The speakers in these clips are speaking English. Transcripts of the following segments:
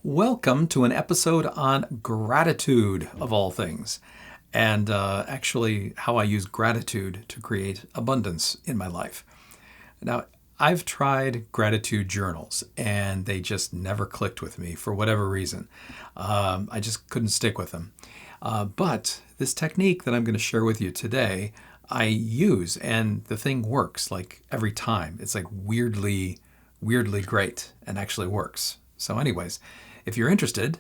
Welcome to an episode on gratitude, of all things, and actually how I use gratitude to create abundance in my life. Now, I've tried gratitude journals, and they just never clicked with me for whatever reason. I just couldn't stick with them. But this technique that I'm going to share with you today, I use, and the thing works like every time. It's like weirdly great and actually works. So anyways, if you're interested,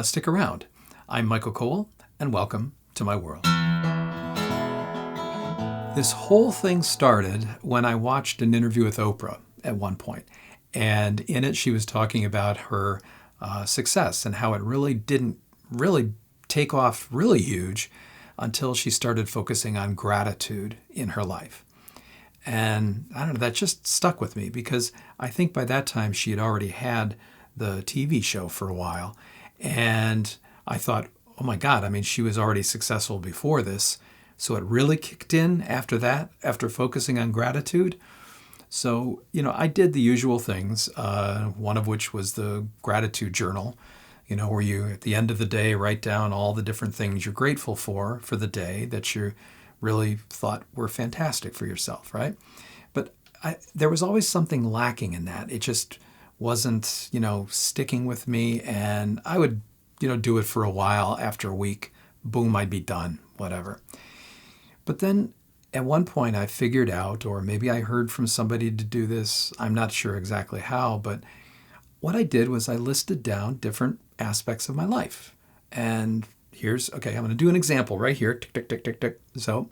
stick around. I'm Michael Cole, and welcome to my world. This whole thing started when I watched an interview with Oprah at one point. And in it, she was talking about her success and how it really didn't really take off really huge until she started focusing on gratitude in her life. And I don't know, that just stuck with me because I think by that time she had already had the TV show for a while. And I thought, oh my God, I mean, she was already successful before this. So it really kicked in after that, after focusing on gratitude. So, I did the usual things, one of which was the gratitude journal, where you, at the end of the day, write down all the different things you're grateful for the day that you really thought were fantastic for yourself, right? But there was always something lacking in that. It just wasn't, sticking with me. And I would, do it for a while. After a week, boom, I'd be done, whatever. But then at one point I figured out, or maybe I heard from somebody to do this, I'm not sure exactly how, but what I did was I listed down different aspects of my life. And I'm going to do an example right here. Tick, tick, tick, tick, tick. So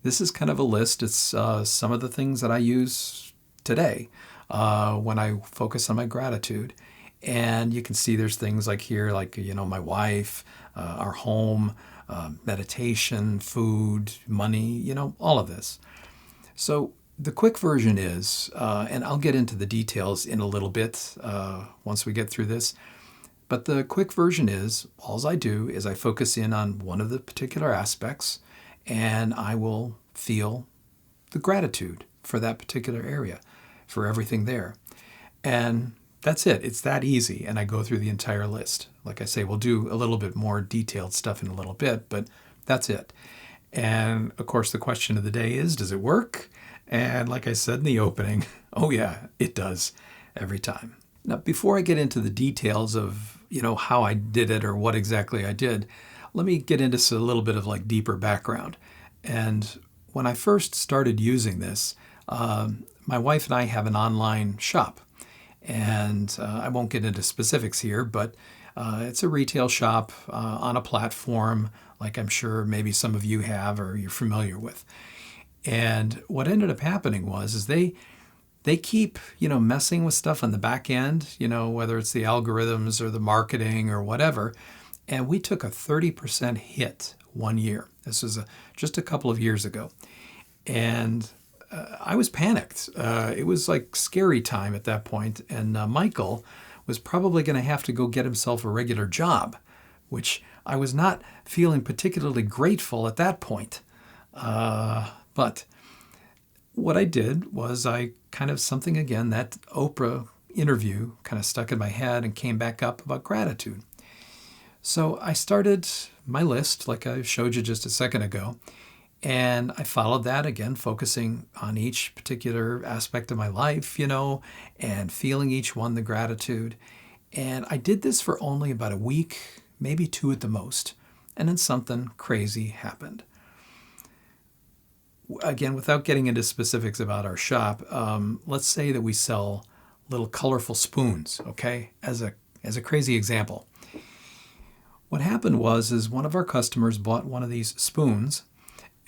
this is kind of a list. It's some of the things that I use today when I focus on my gratitude. And you can see there's things like here, like, my wife, our home, meditation, food, money, all of this. So the quick version is, and I'll get into the details in a little bit once we get through this, but the quick version is, all I do is I focus in on one of the particular aspects and I will feel the gratitude for that particular area, for everything there. And that's it. It's that easy. And I go through the entire list. Like I say, we'll do a little bit more detailed stuff in a little bit, but that's it. And of course, the question of the day is, does it work? And like I said in the opening, oh yeah, it does every time. Now, before I get into the details of, how I did it or what exactly I did, let me get into a little bit of like deeper background. And when I first started using this, my wife and I have an online shop. And I won't get into specifics here, but it's a retail shop on a platform like I'm sure maybe some of you have or you're familiar with. And what ended up happening is they keep, messing with stuff on the back end, whether it's the algorithms or the marketing or whatever. And we took a 30% hit one year. This was just a couple of years ago. And I was panicked. It was like scary time at that point. And Michael was probably going to have to go get himself a regular job, which I was not feeling particularly grateful at that point. But what I did was I kind of something again, that Oprah interview kind of stuck in my head and came back up about gratitude. So I started my list like I showed you just a second ago. And I followed that again, focusing on each particular aspect of my life, and feeling each one the gratitude. And I did this for only about a week, maybe two at the most. And then something crazy happened. Again, without getting into specifics about our shop, let's say that we sell little colorful spoons, okay, as a crazy example. What happened is one of our customers bought one of these spoons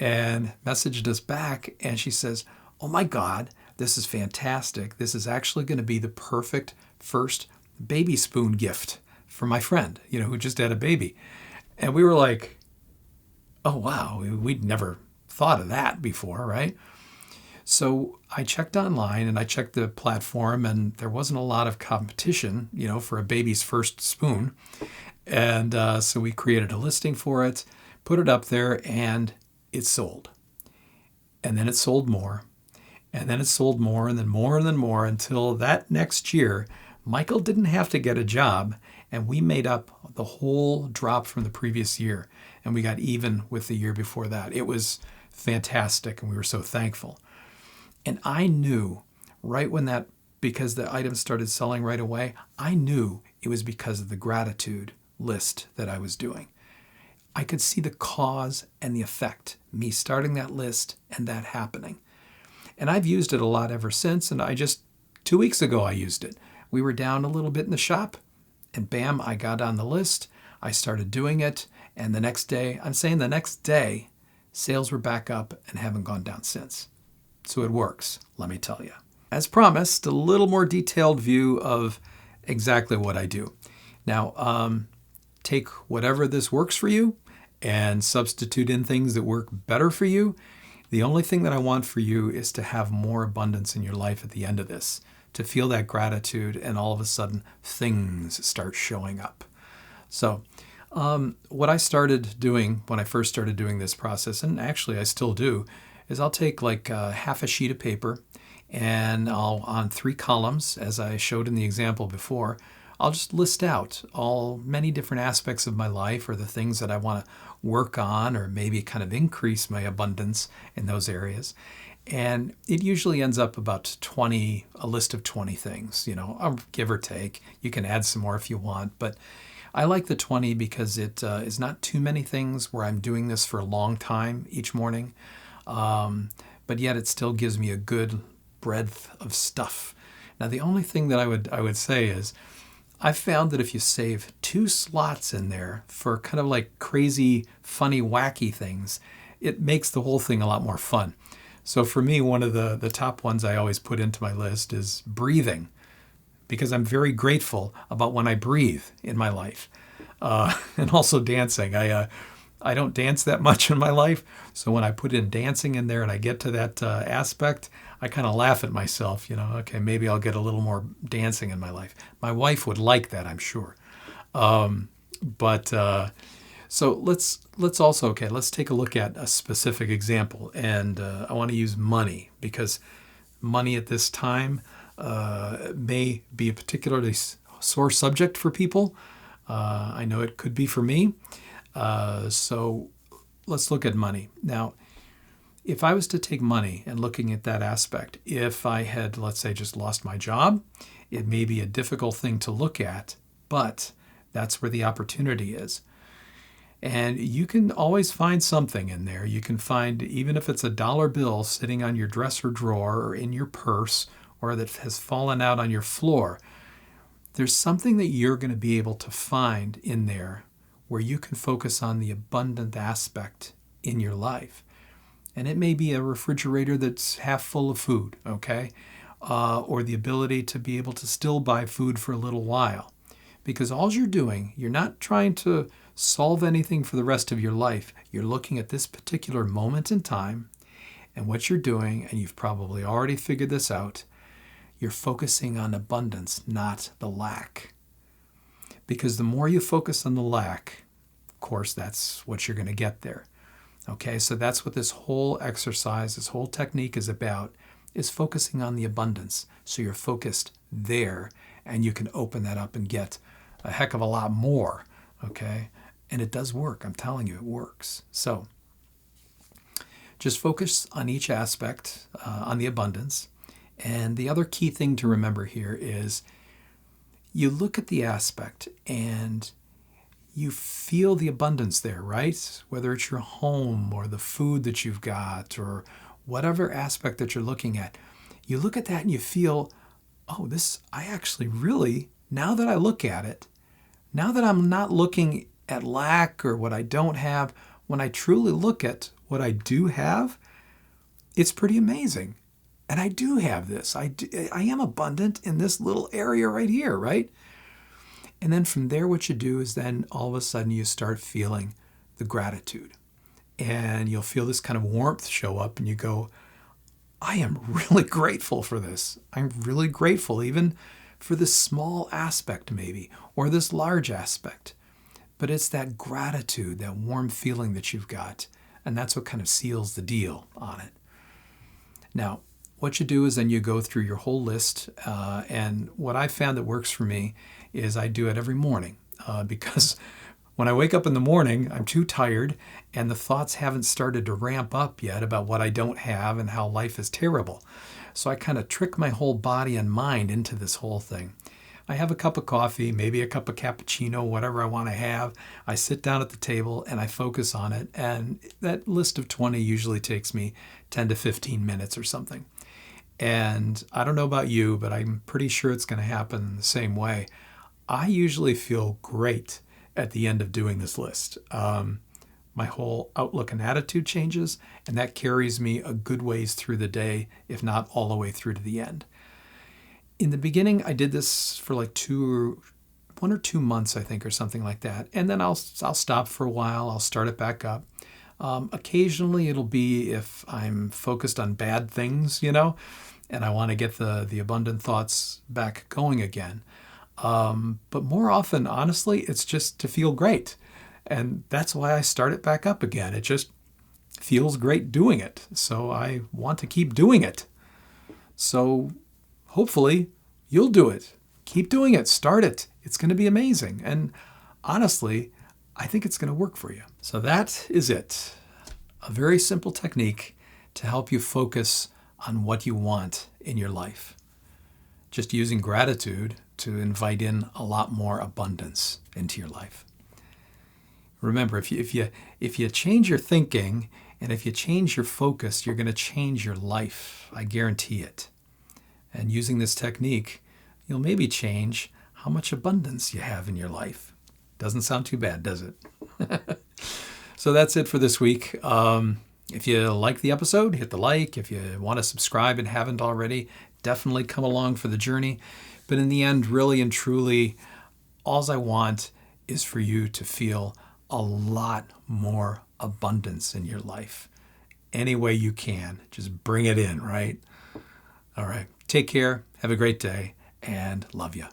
and messaged us back, and she says, oh my God, this is fantastic. This is actually going to be the perfect first baby spoon gift for my friend, who just had a baby. And we were like, oh wow, we'd never thought of that before, right? So I checked online and I checked the platform, and there wasn't a lot of competition, for a baby's first spoon. And so we created a listing for it, put it up there, and it sold. And then it sold more. And then it sold more and then more and then more until that next year, Michael didn't have to get a job And we made up the whole drop from the previous year, and we got even with the year before that. It was fantastic, and we were so thankful. And I knew right when that, because the items started selling right away, I knew it was because of the gratitude list that I was doing. I could see the cause and the effect, me starting that list and that happening. And I've used it a lot ever since, and 2 weeks ago I used it. We were down a little bit in the shop, and bam, I got on the list. I started doing it, and the next day, sales were back up and haven't gone down since. So it works, let me tell you. As promised, a little more detailed view of exactly what I do. Now, take whatever this works for you and substitute in things that work better for you. The only thing that I want for you is to have more abundance in your life at the end of this, to feel that gratitude, and all of a sudden things start showing up. So what I started doing when I first started doing this process, and actually I still do, is I'll take like half a sheet of paper, and I'll, on 3 columns, as I showed in the example before, I'll just list out many different aspects of my life, or the things that I want to work on, or maybe kind of increase my abundance in those areas. And it usually ends up about a list of 20 things, give or take. You can add some more if you want, but I like the 20 because it is not too many things where I'm doing this for a long time each morning, but yet it still gives me a good breadth of stuff. Now, the only thing that I would say is, I've found that if you save 2 slots in there for kind of like crazy, funny, wacky things, it makes the whole thing a lot more fun. So for me, one of the top ones I always put into my list is breathing, because I'm very grateful about when I breathe in my life. And also dancing. I don't dance that much in my life, so when I put in dancing in there and I get to that aspect, I kind of laugh at myself, okay, maybe I'll get a little more dancing in my life. My wife would like that, I'm sure. So let's take a look at a specific example, and I want to use money, because money at this time may be a particularly sore subject for people. I know it could be for me. So let's look at money. Now, if I was to take money and looking at that aspect, if I had, let's say, just lost my job, it may be a difficult thing to look at, but that's where the opportunity is. And you can always find something in there. You can find, even if it's a dollar bill sitting on your dresser drawer or in your purse, or that has fallen out on your floor, there's something that you're going to be able to find in there where you can focus on the abundant aspect in your life. And it may be a refrigerator that's half full of food, okay? Or the ability to be able to still buy food for a little while. Because all you're doing, you're not trying to solve anything for the rest of your life. You're looking at this particular moment in time, and what you're doing, and you've probably already figured this out, you're focusing on abundance, not the lack. Because the more you focus on the lack, of course, that's what you're going to get there. Okay, so that's what this whole exercise, this whole technique is about, is focusing on the abundance. So you're focused there, and you can open that up and get a heck of a lot more, okay? And it does work. I'm telling you, it works. So just focus on each aspect, on the abundance. And the other key thing to remember here is you look at the aspect and you feel the abundance there, right? Whether it's your home or the food that you've got or whatever aspect that you're looking at, you look at that and you feel, oh, I actually really, now that I look at it, now that I'm not looking at lack or what I don't have, when I truly look at what I do have, it's pretty amazing. And I do have this. I am abundant in this little area right here, right? And then from there, what you do is then all of a sudden you start feeling the gratitude. And you'll feel this kind of warmth show up and you go, I am really grateful for this. I'm really grateful even for this small aspect maybe, or this large aspect. But it's that gratitude, that warm feeling that you've got. And that's what kind of seals the deal on it. Now, what you do is then you go through your whole list. And what I found that works for me is I do it every morning because when I wake up in the morning, I'm too tired and the thoughts haven't started to ramp up yet about what I don't have and how life is terrible. So I kind of trick my whole body and mind into this whole thing. I have a cup of coffee, maybe a cup of cappuccino, whatever I want to have. I sit down at the table and I focus on it. And that list of 20 usually takes me 10 to 15 minutes or something. And I don't know about you, but I'm pretty sure it's going to happen the same way. I usually feel great at the end of doing this list. My whole outlook and attitude changes, and that carries me a good ways through the day, if not all the way through to the end. In the beginning, I did this for like 1 or 2 months, I think, or something like that. And then I'll stop for a while. I'll start it back up. Occasionally, it'll be if I'm focused on bad things, and I want to get the abundant thoughts back going again. But more often, honestly, it's just to feel great. And that's why I start it back up again. It just feels great doing it. So I want to keep doing it. So hopefully you'll do it. Keep doing it. Start it. It's going to be amazing. And honestly, I think it's going to work for you. So that is it. A very simple technique to help you focus on what you want in your life. Just using gratitude to invite in a lot more abundance into your life. Remember, if you change your thinking and if you change your focus, you're going to change your life. I guarantee it. And using this technique, you'll maybe change how much abundance you have in your life. Doesn't sound too bad, does it? So that's it for this week. If you like the episode, hit the like. If you want to subscribe and haven't already, definitely come along for the journey. But in the end, really and truly, all I want is for you to feel a lot more abundance in your life. Any way you can, just bring it in, right? All right. Take care. Have a great day and love you.